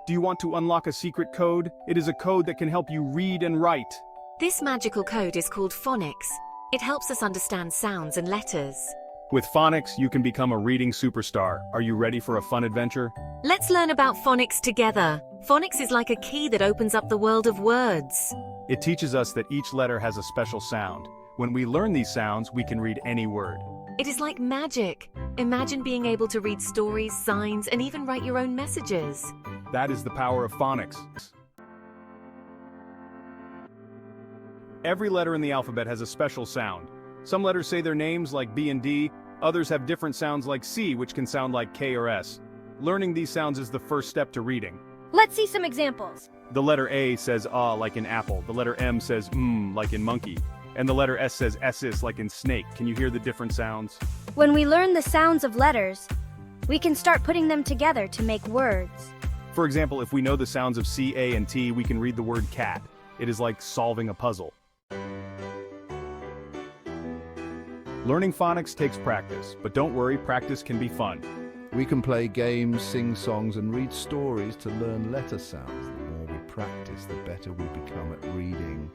Do you want to unlock a secret code? It is a code that can help you read and write. This magical code is called phonics. It helps us understand sounds and letters. With phonics, you can become a reading superstar. Are you ready for a fun adventure? Let's learn about phonics together. Phonics is like a key that opens up the world of words. It teaches us that each letter has a special sound. When we learn these sounds, we can read any word. It is like magic. Imagine being able to read stories, signs, and even write your own messages. That is the power of phonics. Every letter in the alphabet has a special sound. Some letters say their names like B and D, others have different sounds like C, which can sound like K or S. Learning these sounds is the first step to reading. Let's see some examples. The letter A says like in apple, the letter M says like in monkey, and the letter S says essis like in snake. Can you hear the different sounds? When we learn the sounds of letters, we can start putting them together to make words. For example, if we know the sounds of C, A, and T, we can read the word cat. It is like solving a puzzle. Learning phonics takes practice, but don't worry, practice can be fun. We can play games, sing songs, and read stories to learn letter sounds. The more we practice, the better we become at reading.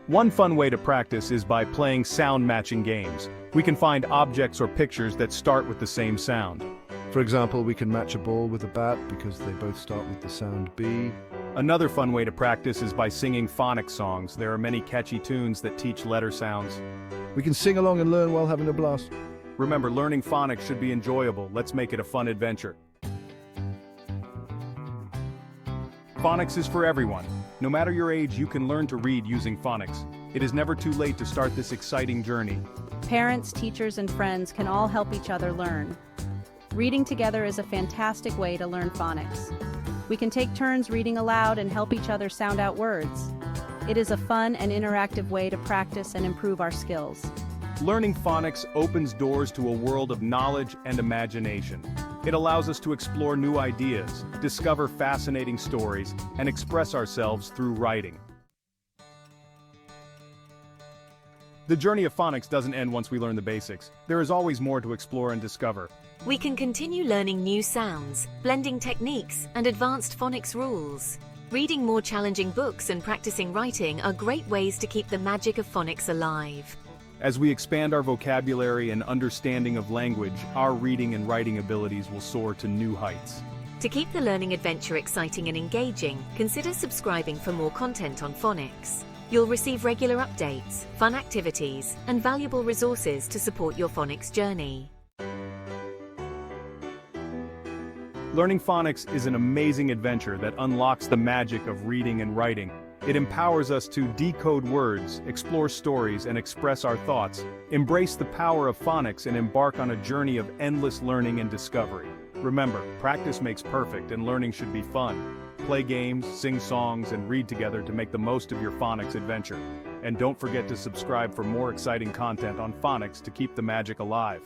One fun way to practice is by playing sound-matching games. We can find objects or pictures that start with the same sound. For example, we can match a ball with a bat because they both start with the sound B. Another fun way to practice is by singing phonics songs. There are many catchy tunes that teach letter sounds. We can sing along and learn while having a blast. Remember, learning phonics should be enjoyable. Let's make it a fun adventure. Phonics is for everyone. No matter your age, you can learn to read using phonics. It is never too late to start this exciting journey. Parents, teachers, and friends can all help each other learn. Reading together is a fantastic way to learn phonics. We can take turns reading aloud and help each other sound out words. It is a fun and interactive way to practice and improve our skills. Learning phonics opens doors to a world of knowledge and imagination. It allows us to explore new ideas, discover fascinating stories, and express ourselves through writing. The journey of phonics doesn't end once we learn the basics. There is always more to explore and discover. We can continue learning new sounds, blending techniques, and advanced phonics rules. Reading more challenging books and practicing writing are great ways to keep the magic of phonics alive. As we expand our vocabulary and understanding of language, our reading and writing abilities will soar to new heights. To keep the learning adventure exciting and engaging, consider subscribing for more content on phonics. You'll receive regular updates, fun activities, and valuable resources to support your phonics journey. Learning phonics is an amazing adventure that unlocks the magic of reading and writing. It empowers us to decode words, explore stories, and express our thoughts. Embrace the power of phonics and embark on a journey of endless learning and discovery. Remember, practice makes perfect, and learning should be fun. Play games, sing songs, and read together to make the most of your phonics adventure. And don't forget to subscribe for more exciting content on phonics to keep the magic alive.